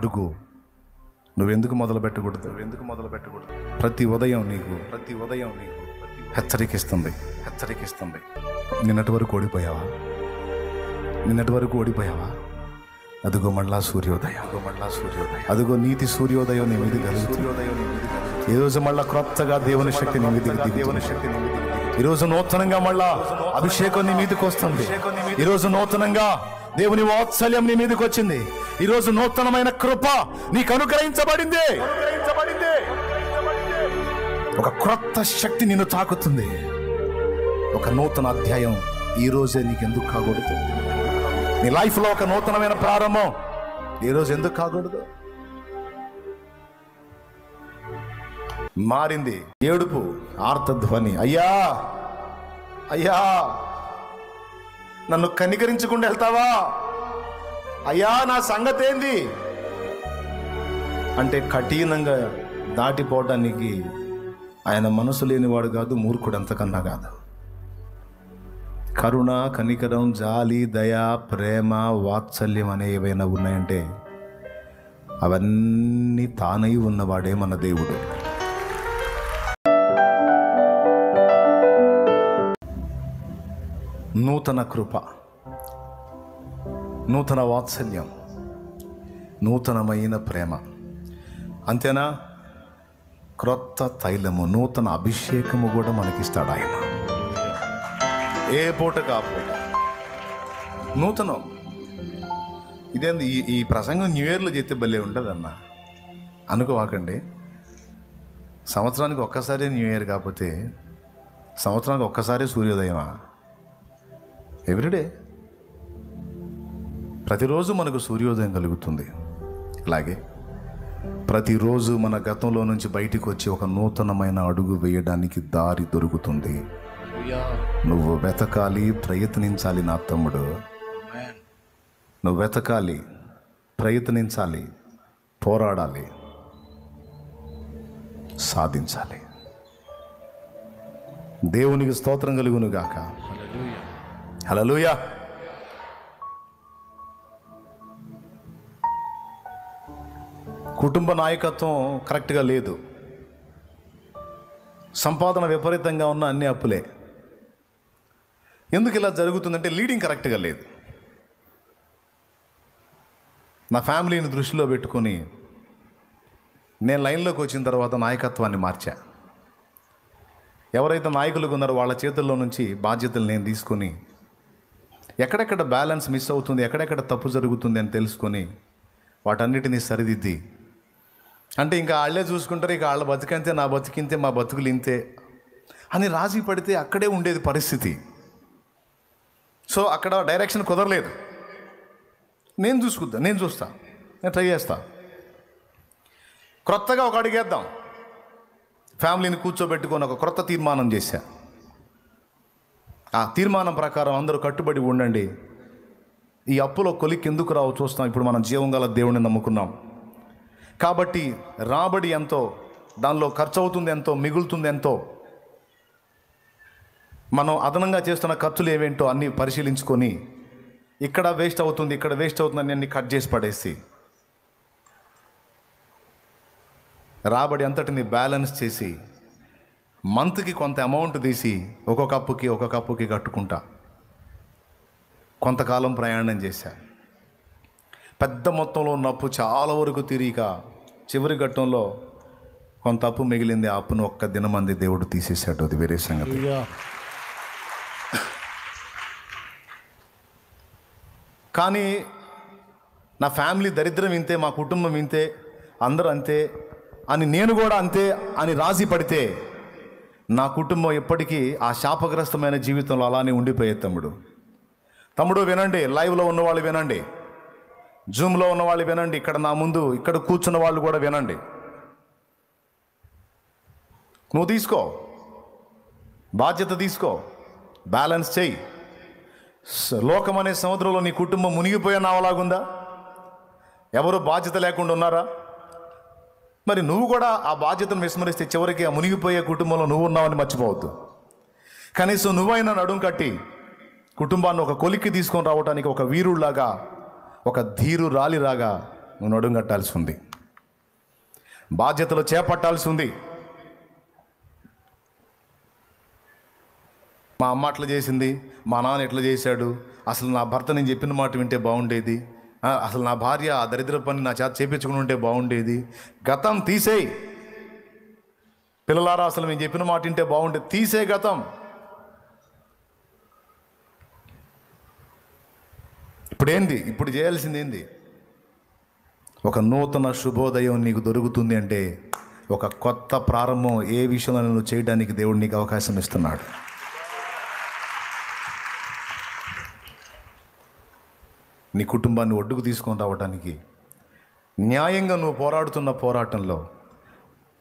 అడుగు. నువ్వెందుకు మొదలు పెట్టకూడదు? ప్రతి ఉదయం నీకు హెచ్చరికిస్తుంది. నిన్నటి వరకు ఓడిపోయావా? అదిగో మళ్ళా సూర్యోదయం. అదిగో నీతి సూర్యోదయం నీ మీద కలుగుతుంది. ఈరోజు మళ్ళా క్రొత్తగా దేవుని శక్తి నీ మీద, ఈరోజు నూతనంగా మళ్ళా అభిషేకం నీ మీదకి వస్తుంది. ఈరోజు నూతనంగా దేవుని వాత్సల్యం నీ మీదకి వచ్చింది. ఈరోజు నూతనమైన కృప నీకు అనుగ్రహించబడింది. ఒక క్రొత్త శక్తి నిన్ను తాకుతుంది. ఒక నూతన అధ్యాయం ఈ రోజే నీకెందుకు కాకూడదు? నీ లైఫ్లో ఒక నూతనమైన ప్రారంభం ఈరోజు ఎందుకు కాకూడదు? మారింది. ఏడుపు, ఆర్తధ్వని. అయ్యా అయ్యా నన్ను కనికరించకుండా వెళ్తావా? అయ్యా నా సంగతి ఏంది అంటే కఠినంగా దాటిపోవటానికి ఆయన మనసు లేనివాడు కాదు, మూర్ఖుడు అంతకన్నా కాదు. కరుణ, కనికరం, జాలి, దయ, ప్రేమ, వాత్సల్యం అనే ఏవైనా ఉన్నాయంటే అవన్నీ తానై ఉన్నవాడే మన దేవుడు. నూతన కృప, నూతన వాత్సల్యం, నూతనమైన ప్రేమ, అంతేనా? క్రొత్త తైలము, నూతన అభిషేకము కూడా మనకిస్తాడు ఆయన. ఏ పూటకు ఆ పూట నూతనం. ఇదేంది ఈ ప్రసంగం న్యూ ఇయర్లో చెప్తే భలే ఉంటుందన్న అనుకోవాకండి. సంవత్సరానికి ఒక్కసారి న్యూ ఇయర్, కాకపోతే సంవత్సరానికి ఒక్కసారి సూర్యోదయమా? ఎవ్రీడే, ప్రతిరోజు మనకు సూర్యోదయం కలుగుతుంది. అలాగే ప్రతిరోజు మన గతంలో నుంచి బయటికి వచ్చి ఒక నూతనమైన అడుగు వేయడానికి దారి దొరుకుతుంది. నువ్వు వెతకాలి, ప్రయత్నించాలి నా తమ్ముడు. నువ్వు వెతకాలి, ప్రయత్నించాలి, పోరాడాలి, సాధించాలి. దేవునికి స్తోత్రం కలుగును గాక. హల్లెలూయా. కుటుంబ నాయకత్వం కరెక్ట్గా లేదు. సంపాదన విపరీతంగా ఉన్న అన్ని అప్పులే. ఎందుకు ఇలా జరుగుతుందంటే లీడింగ్ కరెక్ట్గా లేదు. నా ఫ్యామిలీని దృష్టిలో పెట్టుకొని నేను లైన్లోకి వచ్చిన తర్వాత నాయకత్వాన్ని మార్చా. ఎవరైతే నాయకులుగా ఉన్నారో వాళ్ళ చేతుల్లో నుంచి బాధ్యతలు నేను తీసుకొని ఎక్కడెక్కడ బ్యాలెన్స్ మిస్ అవుతుంది, ఎక్కడెక్కడ తప్పు జరుగుతుంది అని తెలుసుకొని వాటన్నిటినీ సరిదిద్ది, అంటే ఇంకా వాళ్ళే చూసుకుంటారు, ఇక వాళ్ళ బతికంతే, నా బతికింతే, మా బతుకులు ఇంతే అని రాజీ పడితే అక్కడే ఉండేది పరిస్థితి. సో అక్కడ డైరెక్షన్ కుదరలేదు. నేను చూస్తా, నేను ట్రై చేస్తా. క్రొత్తగా ఒక అడిగేద్దాం. ఫ్యామిలీని కూర్చోబెట్టుకొని ఒక క్రొత్త తీర్మానం చేశా. ఆ తీర్మానం ప్రకారం అందరూ కట్టుబడి ఉండండి. ఈ అప్పులో కొలిక్కి ఎందుకు రావో చూస్తాం. ఇప్పుడు మనం జీవం గల దేవుడిని నమ్ముకున్నాం కాబట్టి రాబడి ఎంతో, దానిలో ఖర్చు అవుతుంది ఎంతో, మిగులుతుంది ఎంతో, మనం అదనంగా చేస్తున్న ఖర్చులు ఏవేంటో అన్నీ పరిశీలించుకొని ఇక్కడ వేస్ట్ అవుతుంది, ఇక్కడ వేస్ట్ అవుతుందని అన్ని కట్ చేసి పడేసి రాబడి అంతటిని బ్యాలెన్స్ చేసి మంత్కి కొంత అమౌంట్ తీసి ఒక్కొక్క అప్పుకి కట్టుకుంటా కొంతకాలం ప్రయాణం చేశా. పెద్ద మొత్తంలో ఉన్న అప్పు చాలా వరకు తిరిగిక చివరి ఘట్టంలో కొంత అప్పు మిగిలింది. ఆ అప్పును ఒక్క దినమంది దేవుడు తీసేశాడు. అది వేరే సంగతి. కానీ నా ఫ్యామిలీ దరిద్రం ఇంతే, మా కుటుంబం ఇంతే, అందరూ అంతే అని, నేను కూడా అంతే అని రాజీ పడితే నా కుటుంబం ఎప్పటికీ ఆ శాపగ్రస్తమైన జీవితంలో అలానే ఉండిపోయే. తమ్ముడు వినండి, లైవ్లో ఉన్నవాళ్ళు వినండి, జూమ్లో ఉన్నవాళ్ళు వినండి, ఇక్కడ నా ముందు ఇక్కడ కూర్చున్న వాళ్ళు కూడా వినండి. నువ్వు తీసుకో, బాధ్యత తీసుకో, బ్యాలెన్స్ చెయ్యి. లోకం అనే సముద్రంలో నీ కుటుంబం మునిగిపోయే నావలాగుందా? ఎవరు బాధ్యత లేకుండా ఉన్నారా? మరి నువ్వు కూడా ఆ బాధ్యతను విస్మరిస్తే చివరికి ఆ మునిగిపోయే కుటుంబంలో నువ్వు ఉన్నావని మర్చిపోవద్దు. కనీసం నువ్వైనా నడుం కట్టి కుటుంబాన్ని ఒక కొలిక్కి తీసుకొని రావడానికి ఒక వీరులాగా, ఒక ధీరు రాలిలాగా నువ్వు నడుం కట్టాల్సి ఉంది, బాధ్యతలు చేపట్టాల్సి ఉంది. మా అమ్మ అట్లా చేసింది, మా నాన్న ఎట్లా చేశాడు, అసలు నా భర్త నేను చెప్పిన మాట వింటే బాగుండేది, అసలు నా భార్య ఆ దరిద్ర పని నా చేత చేపించుకుని ఉంటే బాగుండేది. గతం తీసేయి పిల్లలారా, అసలు మేము చెప్పిన మాట వింటే బాగుండేది. తీసే గతం. ఇప్పుడేంది? ఇప్పుడు చేయాల్సింది ఏంది? ఒక నూతన శుభోదయం నీకు దొరుకుతుంది అంటే ఒక కొత్త ప్రారంభం ఏ విషయంలో నువ్వు చేయడానికి దేవుడు నీకు అవకాశం ఇస్తున్నాడు. నీ కుటుంబాన్ని ఒడ్డుకు తీసుకొని రావడానికి, న్యాయంగా నువ్వు పోరాడుతున్న పోరాటంలో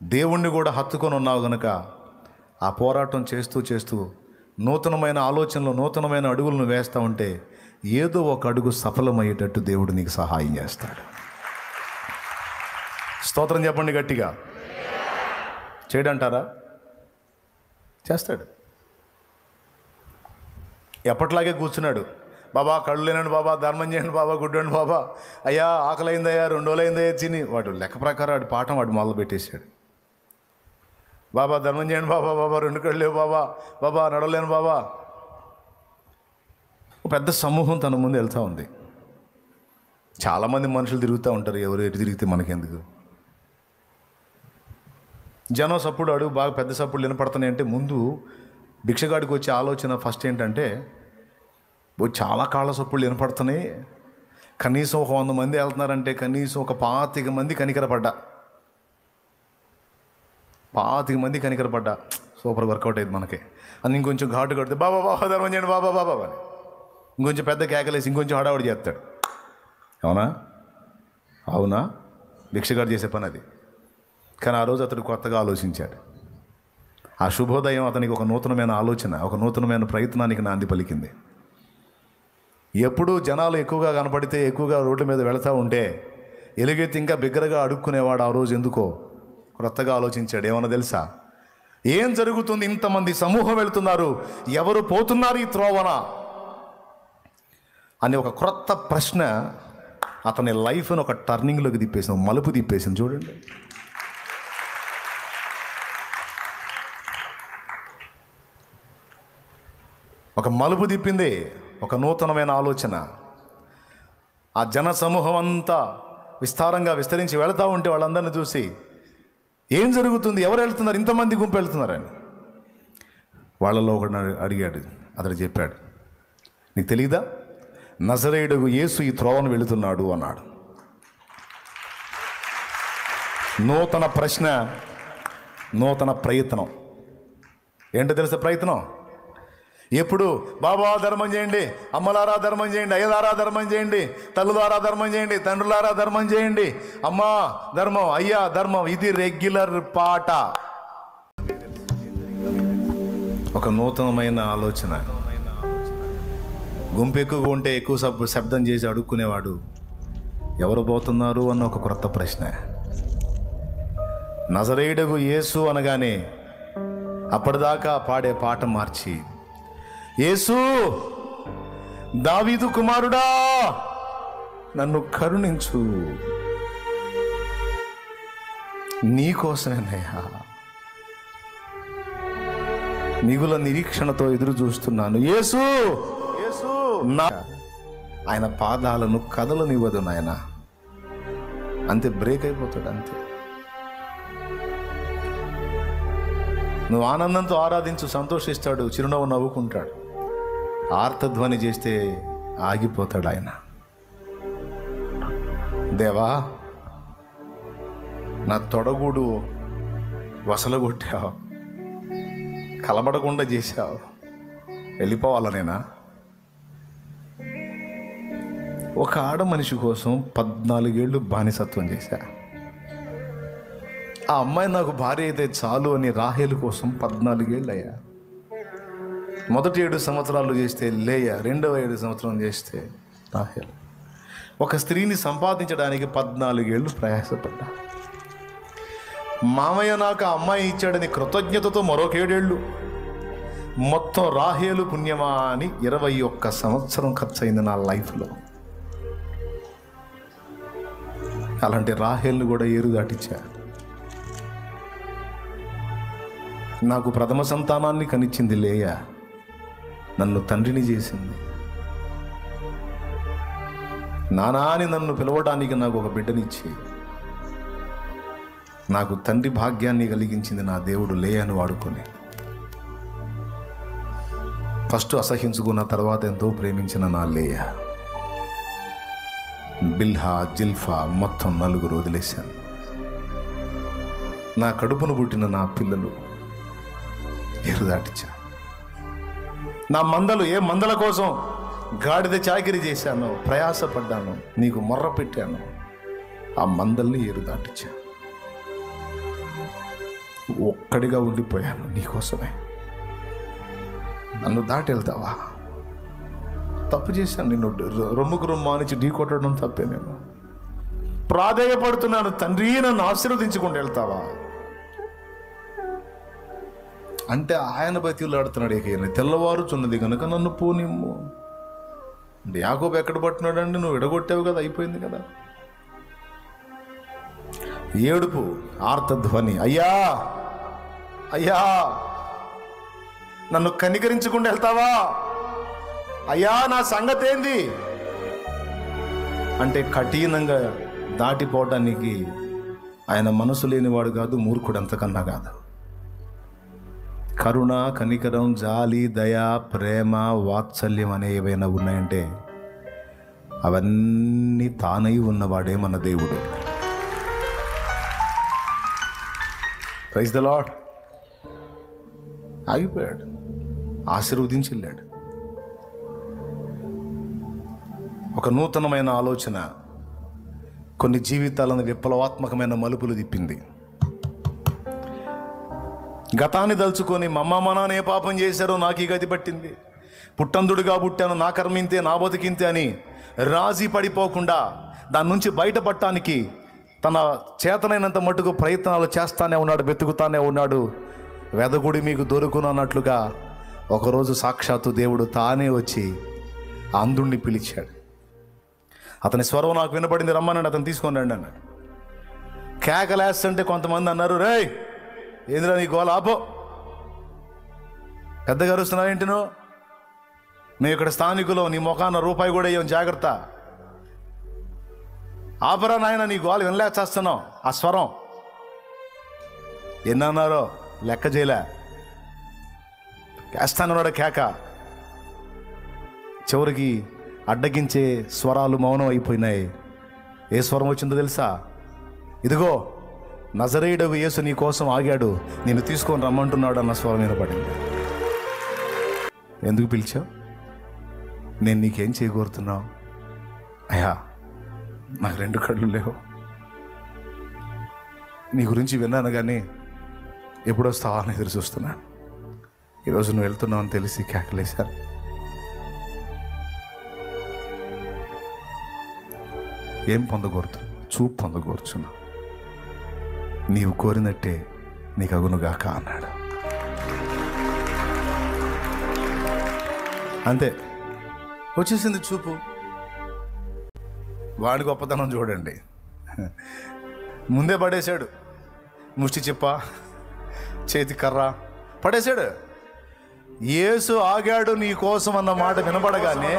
దేవుణ్ణి కూడా హత్తుకొని ఉన్నావు గనుక ఆ పోరాటం చేస్తూ చేస్తూ నూతనమైన ఆలోచనలు, నూతనమైన అడుగులను వేస్తూ ఉంటే ఏదో ఒక అడుగు సఫలమయ్యేటట్టు దేవుడు నీకు సహాయం చేస్తాడు. స్తోత్రం చెప్పండి గట్టిగా. చేయడంటారా? చేస్తాడు. ఎప్పట్లాగే కూర్చున్నాడు. బాబా కళ్ళు లేనండి బాబా, ధర్మం చేయండి బాబా, గుడ్డండి బాబా, అయ్యా ఆకలైందయ్యా, 2 రోజులైందయ్యా తిని, వాడు లెక్క ప్రకారం వాడి పాఠం వాడు మొదలు పెట్టేశాడు. బాబా ధర్మం చేయండి బాబా, బాబా 2 కళ్ళు లేవు బాబా, బాబా నడవలేను బాబా. పెద్ద సమూహం తన ముందు వెళ్తూ ఉంది. చాలామంది మనుషులు తిరుగుతూ ఉంటారు, ఎవరు ఎటు తిరిగితే మనకెందుకు. జనం సప్పుడు అడుగు బాగా పెద్ద సప్పుడు వినపడుతున్నాయి అంటే ముందు భిక్షగాడికి వచ్చే ఆలోచన ఫస్ట్ ఏంటంటే, చాలా కాళ్ళ సప్పుళ్ళు వినపడుతున్నాయి, కనీసం ఒక 100 మంది వెళ్తున్నారంటే కనీసం ఒక 25 మంది కనికరపడ్డా, 25 మంది కనికరపడ్డా సూపర్ వర్కౌట్ అయ్యింది మనకి అని. ఇంకొంచెం ఘాటు కడితే బాబా బాబా ధర్మం చేయండి బాబా బాబా అని ఇంకొంచెం పెద్ద కేకలేసి ఇంకొంచెం హడావుడి చేస్తాడు. అవునా? అవునా? భిక్షగాడు చేసే పని అది. కానీ ఆ రోజు అతడు కొత్తగా ఆలోచించాడు. ఆ శుభోదయం అతనికి ఒక నూతనమైన ఆలోచన, ఒక నూతనమైన ప్రయత్నానికి నాంది పలికింది. ఎప్పుడూ జనాలు ఎక్కువగా కనపడితే, ఎక్కువగా రోడ్డు మీద వెళుతూ ఉంటే ఎలుగెత్తి ఇంకా బిగ్గరగా అడుక్కునేవాడు. ఆ రోజు ఎందుకో కొత్తగా ఆలోచించాడు. ఏమన్నా తెలుసా? ఏం జరుగుతుంది? ఇంతమంది సమూహం వెళుతున్నారు, ఎవరు పోతున్నారు ఈ త్రోవన అని ఒక క్రొత్త ప్రశ్న అతని లైఫ్ను ఒక టర్నింగ్లోకి తిప్పేసింది, మలుపు తిప్పేసింది. చూడండి, ఒక మలుపు తిప్పింది, ఒక నూతనమైన ఆలోచన. ఆ జన సమూహం అంతా విస్తారంగా విస్తరించి వెళుతూ ఉంటే వాళ్ళందరినీ చూసి ఏం జరుగుతుంది, ఎవరు వెళ్తున్నారు, ఇంతమంది గుంపు వెళ్తున్నారని వాళ్ళలో ఒకడు అడిగాడు. అతడు చెప్పాడు, నీకు తెలీదా, నజరేయుడగు యేసు ఈ త్రోవను వెళుతున్నాడు అన్నాడు. నూతన ప్రశ్న, నూతన ప్రయత్నం. ఏంటో తెలుసా ప్రయత్నం? ఎప్పుడు బాబా ధర్మం చేయండి, అమ్మలారా ధర్మం చేయండి, అయ్యలారా ధర్మం చేయండి, తల్లులారా ధర్మం చేయండి, తండ్రులారా ధర్మం చేయండి, అమ్మా ధర్మం, అయ్యా ధర్మం, ఇది రెగ్యులర్ పాట. ఒక నూతనమైన ఆలోచన. గుంపు ఎక్కువగా ఉంటే ఎక్కువ శబ్దం చేసి అడుక్కునేవాడు ఎవరు పోతున్నారు అన్న ఒక క్రొత్త ప్రశ్న. నజరేయుడగు యేసు అనగానే అప్పటిదాకా పాడే పాట మార్చి, యేసు దావీదు కుమారుడా నన్ను కరుణించు, నీకోసమేనయ్యా మిగుల నిరీక్షణతో ఎదురు చూస్తున్నాను. యేసు యేసు నా ఆయన పాదాలను కదలనివ్వదు నాయన. అంతే, బ్రేక్ అయిపోతాడు అంతే. నువ్వు ఆనందంతో ఆరాధించు, సంతోషిస్తాడు, చిరునవ్వు నవ్వుకుంటాడు. ఆర్తధ్వని చేస్తే ఆగిపోతాడు ఆయన. దేవా నా తొడగూడు వసలగొట్టావు, కలబడకుండా చేశావు, వెళ్ళిపోవాలా నేనా? ఒక ఆడ మనిషి కోసం 14 ఏళ్ళు బానిసత్వం చేశా. ఆ అమ్మాయి నాకు భార్య అయితే చాలు అని రాహేలు కోసం 14 ఏళ్ళు అయ్యా. మొదటి 7 సంవత్సరాలు చేస్తే లేయా, రెండవ 7 సంవత్సరం చేస్తే రాహేలు. ఒక స్త్రీని సంపాదించడానికి 14 ఏళ్ళు ప్రయాసపడ్డా. మామయ్య నాకు ఆ అమ్మాయి ఇచ్చాడని కృతజ్ఞతతో మరొక 7 ఏళ్ళు. మొత్తం రాహేలు పుణ్యమా అని 21 సంవత్సరం ఖర్చు అయింది నా లైఫ్లో. అలాంటి రాహేల్ని కూడా ఏరు దాటిచ్చా. నాకు ప్రథమ సంతానాన్ని కనిచ్చింది లేయా, నన్ను తండ్రిని చేసింది. నానా అని నన్ను పిలవడానికి నాకు ఒక బిడ్డనిచ్చి నాకు తండ్రి భాగ్యాన్ని కలిగించింది నా దేవుడు లేయాను వాడుకొని. ఫస్ట్ అసహించుకున్న తర్వాత ఎంతో ప్రేమించిన నా లేయా, బిల్హా, జిల్ఫా మొత్తం 4 వదిలేశాను. నా కడుపును పుట్టిన నా పిల్లలు ఏరు దాటిచ్చా. నా మందలు, ఏ మందల కోసం గాడిద చాకిరి చేశాను, ప్రయాసపడ్డాను, నీకు మొర్ర పెట్టాను, ఆ మందల్ని ఏరు దాటిచ్చా. ఒక్కడిగా ఉండిపోయాను నీకోసమే. నన్ను దాటి వెళ్తావా? తప్పు చేశాను, నిన్ను రొమ్ముకు రొమ్ము మానిచి ఢీ కొట్టడం తప్పే. నేను ప్రాధేయపడుతున్నాను, తండ్రి నన్ను ఆశీర్వదించుకుంటూ వెళ్తావా అంటే ఆయన బతిలాడుతున్నాడు. ఇక తెల్లవారుచున్నది కనుక నన్ను పోనిమ్ము. యాకోబు ఎక్కడ పట్టున్నాడండి? నువ్వు విడగొట్టావు కదా, అయిపోయింది కదా. ఏడుపు, ఆర్తధ్వని, అయ్యా అయ్యా నన్ను కనికరించుకుంటూ వెళ్తావా? అయ్యా నా సంగతి ఏంది అంటే కఠినంగా దాటిపోవటానికి ఆయన మనసు లేనివాడు కాదు, మూర్ఖుడు అంతకన్నా కాదు. కరుణ, కనికరం, జాలి, దయ, ప్రేమ, వాత్సల్యం అనే ఏవైనా ఉన్నాయంటే అవన్నీ తానై ఉన్నవాడే మన దేవుడు. Praise the Lord. ఆగిపోయాడు, ఆశీర్వదించి వెళ్ళాడు. ఒక నూతనమైన ఆలోచన కొన్ని జీవితాలను విప్లవాత్మకమైన మలుపులు తిప్పింది. గతాన్ని దలుచుకొని మా నాన్న ఏ పాపం చేశారో నాకు ఈ గతి పట్టింది, పుట్టందుడుగా పుట్టాను, నా కర్మింతే, నా బతికింతే అని రాజీ పడిపోకుండా దాని నుంచి బయటపడటానికి తన చేతనైనంత మట్టుకు ప్రయత్నాలు చేస్తానే ఉన్నాడు, వెతుకుతానే ఉన్నాడు. వెదగుడి మీకు దొరుకును అన్నట్లుగా ఒకరోజు సాక్షాత్తు దేవుడు తానే వచ్చి ఆ అంధుణ్ణి పిలిచాడు. అతని స్వరం నాకు వినపడింది, రమ్మనండి, అతను తీసుకొని రండి అన్నాడు. కేకలేస్తుంటే కొంతమంది అన్నారు, రేయ్ ఏంద్రా నీ గోల, ఆపో, పెద్దగా అరుస్తున్నావు ఏంటి నువ్వు? మేము ఇక్కడ స్థానికులు, నీ ముఖాన రూపాయి కూడా వేయం, జాగ్రత్త, ఆపరా నాయన, నీ గోల వినలేచేస్తున్నావు. ఆ స్వరం ఎన్నన్నారో లెక్క చేయలే, వేస్తానన్నాడు కేక. చివరికి అడ్డగించే స్వరాలు మౌనం అయిపోయినాయి. ఏ స్వరం వచ్చిందో తెలుసా? ఇదిగో నజరేయుడగు యేసు నీ కోసం ఆగాడు, నిన్ను తీసుకొని రమ్మంటున్నాడు అన్న స్వరం వినపడింది. ఎందుకు పిలిచావు? నేను నీకేం చేయకూరుతున్నావు? అయ్యా నాకు 2 కళ్ళు లేవు, నీ గురించి విన్నాను కానీ ఎప్పుడు వస్తావా అని ఎదురు చూస్తున్నాను. ఈరోజు నువ్వు వెళ్తున్నావు అని తెలిసి కేకలేశాను. ఏం పొందకూడదు? చూపు పొందకూర్చున్నా. నీవు కోరినట్టే నీకు అగునుగాక అన్నాడు. అంతే, వచ్చేసింది చూపు. వాడి గొప్పతనం చూడండి, ముందే పడేశాడు. ముష్టి చెప్ప, చేతి కర్ర పడేశాడు. యేసు ఆగాడు నీ కోసం అన్న మాట వినపడగానే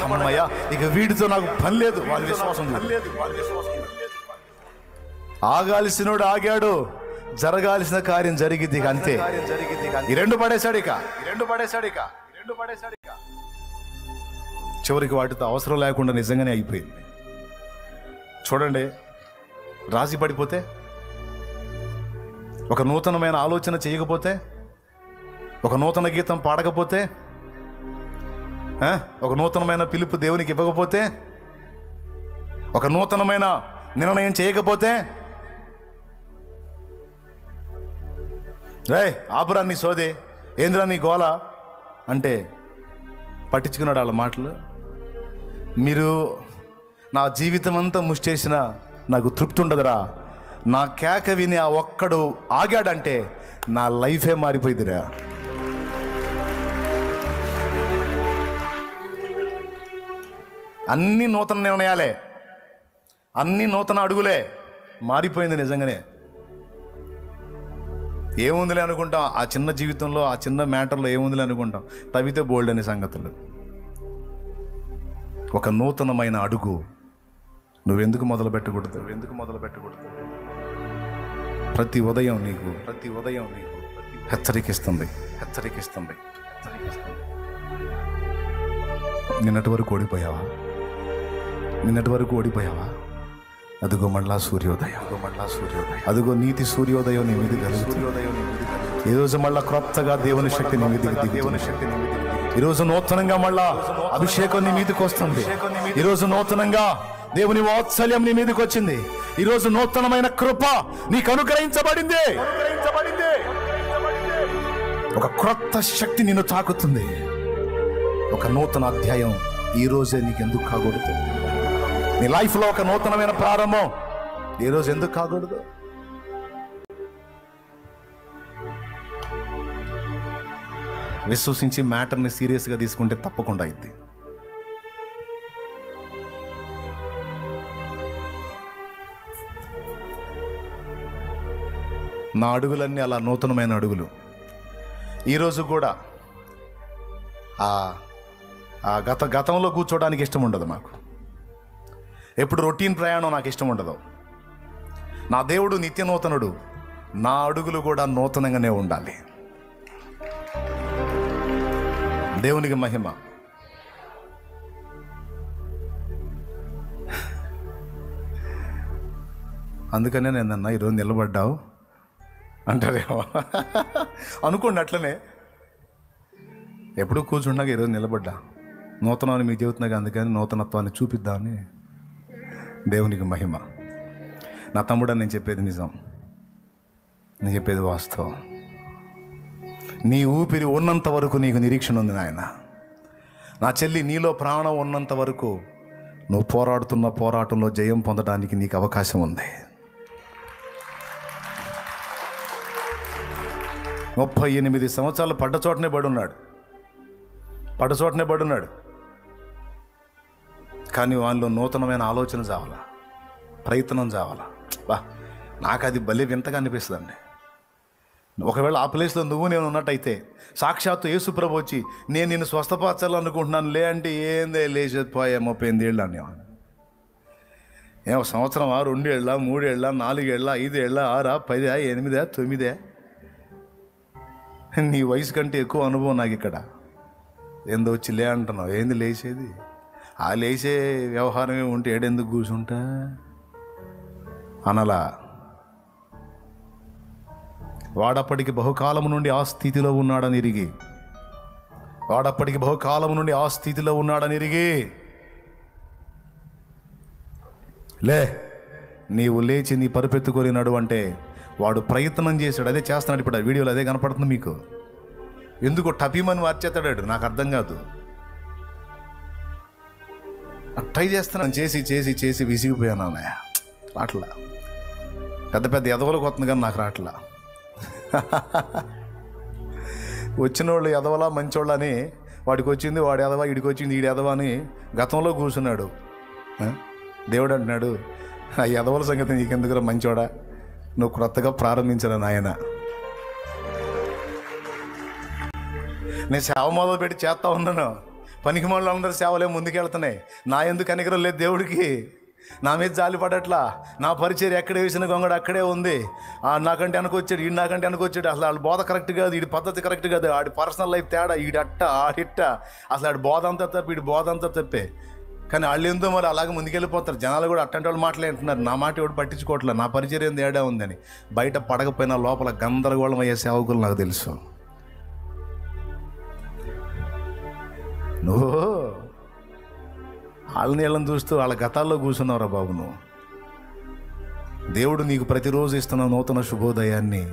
అమ్మయ్య, ఇక వీడితో నాకు పని లేదు, వాళ్ళ విశ్వాసం ఆగాల్సినోడు ఆగాడు, జరగాల్సిన కార్యం జరిగింది. ఇక అంతే, ఈ 2 పడేశాడు. చివరికి వాటితో అవసరం లేకుండా నిజంగానే అయిపోయింది. చూడండి, రాజీ పడిపోతే, ఒక నూతనమైన ఆలోచన చేయకపోతే, ఒక నూతన గీతం పాడకపోతే, ఒక నూతనమైన పిలుపు దేవునికి ఇవ్వకపోతే, ఒక నూతనమైన నిర్ణయం చేయకపోతే, రే ఆపురా నీ సోదే, ఏంద్రా నీ గోల అంటే పట్టించుకున్నాడు వాళ్ళ మాటలు. మీరు నా జీవితం అంతా ముష్టేసినా నాకు తృప్తి ఉండదురా, నా కేక విని ఆ ఒక్కడు ఆగాడంటే నా లైఫే మారిపోయిందిరా. అన్ని నూతన నిర్ణయాలే, అన్ని నూతన అడుగులే. మారిపోయింది నిజంగానే. ఏముందిలే అనుకుంటాం, ఆ చిన్న జీవితంలో, ఆ చిన్న మ్యాటర్లో ఏముందిలే అనుకుంటాం. తవ్వితే బోల్డ్ అనే సంగతులు. ఒక నూతనమైన అడుగు నువ్వెందుకు మొదలు పెట్టకూడదు? ప్రతి ఉదయం నీకు హెచ్చరికిస్తుంది. నిన్నటి వరకు ఓడిపోయావా? అదిగో మళ్ళా సూర్యోదయం. అదిగో నీతి సూర్యోదయం నీ మీద కలుగుతుంది. ఈరోజు మళ్ళా క్రొత్తగా దేవుని శక్తి నీ మీద ఈరోజు నూతనంగా మళ్ళా అభిషేకం నీ మీదకి వస్తుంది. ఈరోజు నూతనంగా దేవుని వాత్సల్యం నీ మీదకి వచ్చింది. ఈరోజు నూతనమైన కృప నీకు అనుగ్రహించబడింది. ఒక క్రొత్త శక్తి నిన్ను తాకుతుంది. ఒక నూతన అధ్యాయం ఈ రోజే నీకు ఎందుకు కాకూడదు? నీ లైఫ్లో ఒక నూతనమైన ప్రారంభం ఈరోజు ఎందుకు కాకూడదు? విశ్వసించి మ్యాటర్ని సీరియస్గా తీసుకుంటే తప్పకుండా అయింది. నా అడుగులన్నీ అలా నూతనమైన అడుగులు. ఈరోజు కూడా గతంలో కూర్చోవడానికి ఇష్టం ఉండదు నాకు. ఎప్పుడు రొటీన్ ప్రయాణం నాకు ఇష్టం ఉండదు. నా దేవుడు నిత్య నూతనుడు. నా అడుగులు కూడా నూతనంగానే ఉండాలి. దేవునికి మహిమ. అందుకనే నేనన్నా ఈరోజు నిలబడ్డావు అంటారేమో అనుకోండి. అట్లనే ఎప్పుడు కూర్చుండగా ఈరోజు నిలబడ్డా. నూతనాన్ని మీకు చెబుతున్నాగా, అందుకని నూతనత్వాన్ని చూపిద్దామని. దేవునికి మహిమ. నా తమ్ముడని నేను చెప్పేది నిజం, నేను చెప్పేది వాస్తవం. నీ ఊపిరి ఉన్నంత వరకు నీకు నిరీక్షణ ఉంది నాయన. నా చెల్లి, నీలో ప్రాణం ఉన్నంత వరకు నువ్వు పోరాడుతున్న పోరాటంలో జయం పొందడానికి నీకు అవకాశం ఉంది. 38 సంవత్సరాలు పడ్డ చోటనే పడున్నాడు. కానీ వాళ్ళలో నూతనమైన ఆలోచన చావాలా, ప్రయత్నం చావాలా. నాకు అది భలే వింతగా అనిపిస్తుందండి. ఒకవేళ ఆ ప్లేస్లో నువ్వు నేను ఉన్నట్టయితే, సాక్షాత్తు యేసుప్రభు వచ్చి నేను నిన్ను స్వస్థపరచాలనుకుంటున్నాను లే అంటే, ఏందే లేచిపోయా 38 ఏళ్ళు అనేవాడు. ఏమో సంవత్సరమా, 2 ఏళ్ళ, 3 ఏళ్ళ, 4 ఏళ్ళ, 5 ఏళ్ళ, 6, 10, 8, 9? నీ వయసు కంటే ఎక్కువ అనుభవం నాకు ఇక్కడ. ఏందో వచ్చి లే అంటున్నావు. ఏంది లేచేది? ఆ లేచే వ్యవహారమే ఉంటే ఏడెందుకు కూర్చుంటా అనలా. వాడప్పటికి బహుకాలము నుండి ఆ స్థితిలో ఉన్నాడని ఎరిగి లే, నీవు లేచి నీ పరుపెత్తుకొని నడు అంటే వాడు ప్రయత్నం చేశాడు. అదే చేస్తున్నాడు. ఇప్పుడు ఆ వీడియోలో అదే కనపడుతుంది మీకు. ఎందుకో టపీమని మార్చేస్తాడు, నాకు అర్థం కాదు. ట్రై చేస్తున్నాను, చేసి విసిగిపోయాను అన్నయ్య. రాట్లా. పెద్ద ఎదవలకు వస్తుంది కానీ నాకు రాట్లా. వచ్చిన వాళ్ళు ఎదవలా మంచోళ్ళ అని వాడికి వచ్చింది, వాడు ఎదవా, వీడికి వచ్చింది వీడి ఎదవా అని గతంలో కూర్చున్నాడు. దేవుడు అంటున్నాడు, ఆ ఎదవల సంగతి నీకెందుకురా మంచోడా, నువ్వు క్రొత్తగా ప్రారంభించరా నాయన. నేను సేవ మొదలు పెట్టి చేస్తా ఉన్నాను. పనికి వాళ్ళందరూ సేవలే ముందుకెళ్తున్నాయి. నా ఎందుకు కనికరం లేదు దేవుడికి. నా మీద జాలి పడట్లా. నా పరిచయం ఎక్కడ వేసిన గొంగడు అక్కడే ఉంది. నాకంటే అనుకొచ్చాడు, ఈడు నాకంటే అనుకొచ్చాడు. అసలు వాళ్ళ బోధ కరెక్ట్ కాదు, వీడి పద్ధతి కరెక్ట్ కాదు, ఆడి పర్సనల్ లైఫ్ తేడా, ఈడట్ట ఆడిట్ట, అసలు ఆడి బోధ అంతా తప్పి, వీడి బోధ అంతా తప్పే. కానీ వాళ్ళు ఏందో మరి అలాగే ముందుకెళ్ళిపోతారు. జనాలు కూడా అట్టంటి వాళ్ళు మాటలే అంటున్నారు. నా మాట ఎవడు పట్టించుకోవట్లేదు. నా పరిచయం తేడా ఉందని. బయట పడకపోయినా లోపల గందరగోళం అయ్యే సేవకులు నాకు తెలుసు. నువ్వు వాళ్ళ నీళ్ళని చూస్తూ వాళ్ళ గతాల్లో కూర్చున్నావురా బాబు. నువ్వు దేవుడు నీకు ప్రతిరోజు ఇస్తున్న నూతన శుభోదయాన్ని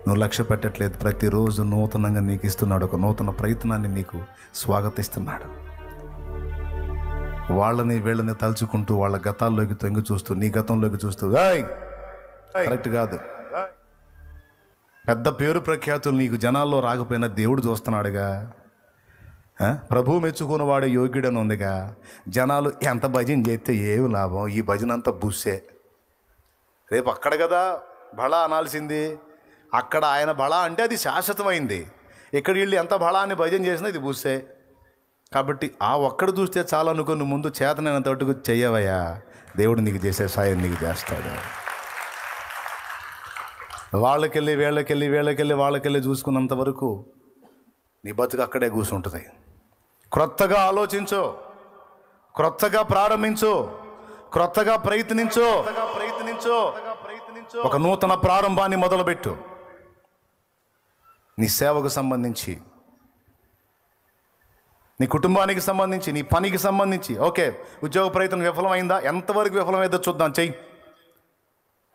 నువ్వు లక్ష్య పెట్టట్లేదు. ప్రతిరోజు నూతనంగా నీకు ఇస్తున్నాడు. ఒక నూతన ప్రయత్నాన్ని నీకు స్వాగతిస్తున్నాడు. వాళ్ళని వీళ్ళని తలుచుకుంటూ వాళ్ళ గతాల్లోకి తొంగి చూస్తూ, నీ గతంలోకి చూస్తూ కరెక్ట్ కాదు. పెద్ద పేరు ప్రఖ్యాతులు నీకు జనాల్లో రాకపోయినా దేవుడు చూస్తున్నాడుగా. ప్రభువు మెచ్చుకున్నవాడు యోగ్యుడని ఉందిగా. జనాలు ఎంత భజన చేస్తే ఏమి లాభం, ఈ భజన అంతా బుస్సే. రేపు అక్కడ కదా బళ అనాల్సింది. అక్కడ ఆయన బళ అంటే అది శాశ్వతమైంది. ఇక్కడ వీళ్ళు ఎంత బళ అని భజన చేసినా ఇది బుస్సే. కాబట్టి ఆ ఒక్కడు చూస్తే చాలా అనుకుని ముందు చేతనైనంత తట్టుకు చెయ్యవయ్యా, దేవుడు నీకు చేసే సాయం నీకు చేస్తాడు. వాళ్ళకెళ్ళి వాళ్ళకెళ్ళి చూసుకున్నంత వరకు నీ బతుకు అక్కడే కూర్చుంటుంది. క్రొత్తగా ఆలోచించు, క్రొత్తగా ప్రారంభించు, క్రొత్తగా ప్రయత్నించు. ఒక నూతన ప్రారంభాన్ని మొదలుపెట్టు. నీ సేవకు సంబంధించి, నీ కుటుంబానికి సంబంధించి, నీ పనికి సంబంధించి. ఓకే, ఉద్యోగ ప్రయత్నం విఫలమైందా? ఎంతవరకు విఫలమైందో చూద్దాం, చెయ్యి.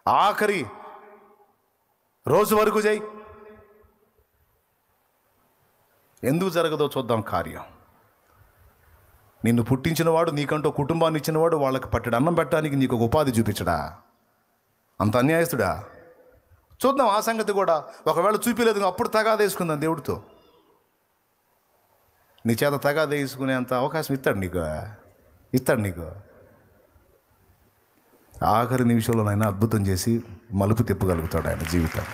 ఆఖరి రోజు వరకు చెయ్యి. ఎందుకు జరగదో చూద్దాం కార్యం. నిన్ను పుట్టించినవాడు, నీకంటూ కుటుంబాన్ని ఇచ్చినవాడు, వాళ్ళకి పట్టెడు అన్నం పెట్టడానికి నీకు ఒక ఉపాధి చూపించడా? అంత అన్యాయస్తుడా? చూద్దాం ఆ సంగతి కూడా. ఒకవేళ చూపించలేదు, అప్పుడు తగాదా వేసుకుందాం దేవుడితో. నీ చేత తగాదా వేసుకునేంత అవకాశం ఇస్తాడు నీకు. ఆఖరి నిమిషంలోనైనా అద్భుతం చేసి మలుపు తిప్పగలుగుతాడు ఆయన జీవితం.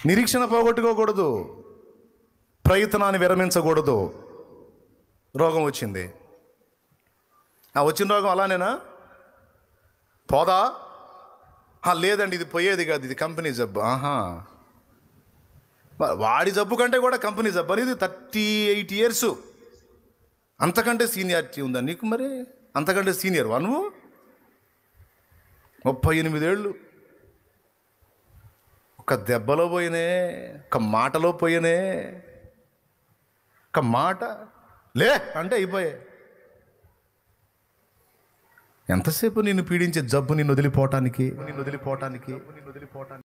నిరీక్షణ పోగొట్టుకోకూడదు, ప్రయత్నాన్ని విరమించకూడదు. రోగం వచ్చింది, వచ్చిన రోగం అలానేనా పోదా? లేదండి, ఇది పోయేది కాదు, ఇది కంపెనీ జబ్బు. వాడి జబ్బు కంటే కూడా కంపెనీ జబ్బు అనేది 38 years. అంతకంటే సీనియారిటీ ఉందా నీకు? మరి అంతకంటే సీనియర్ నువ్వు. 38 ఏళ్ళు ఒక దెబ్బలో పోయినే, ఒక మాటలో పోయినే. ఒక మాట లే అంటే అయిపోయాయి. ఎంతసేపు నిన్ను పీడించే జబ్బు నిన్ను వదిలిపోవటానికి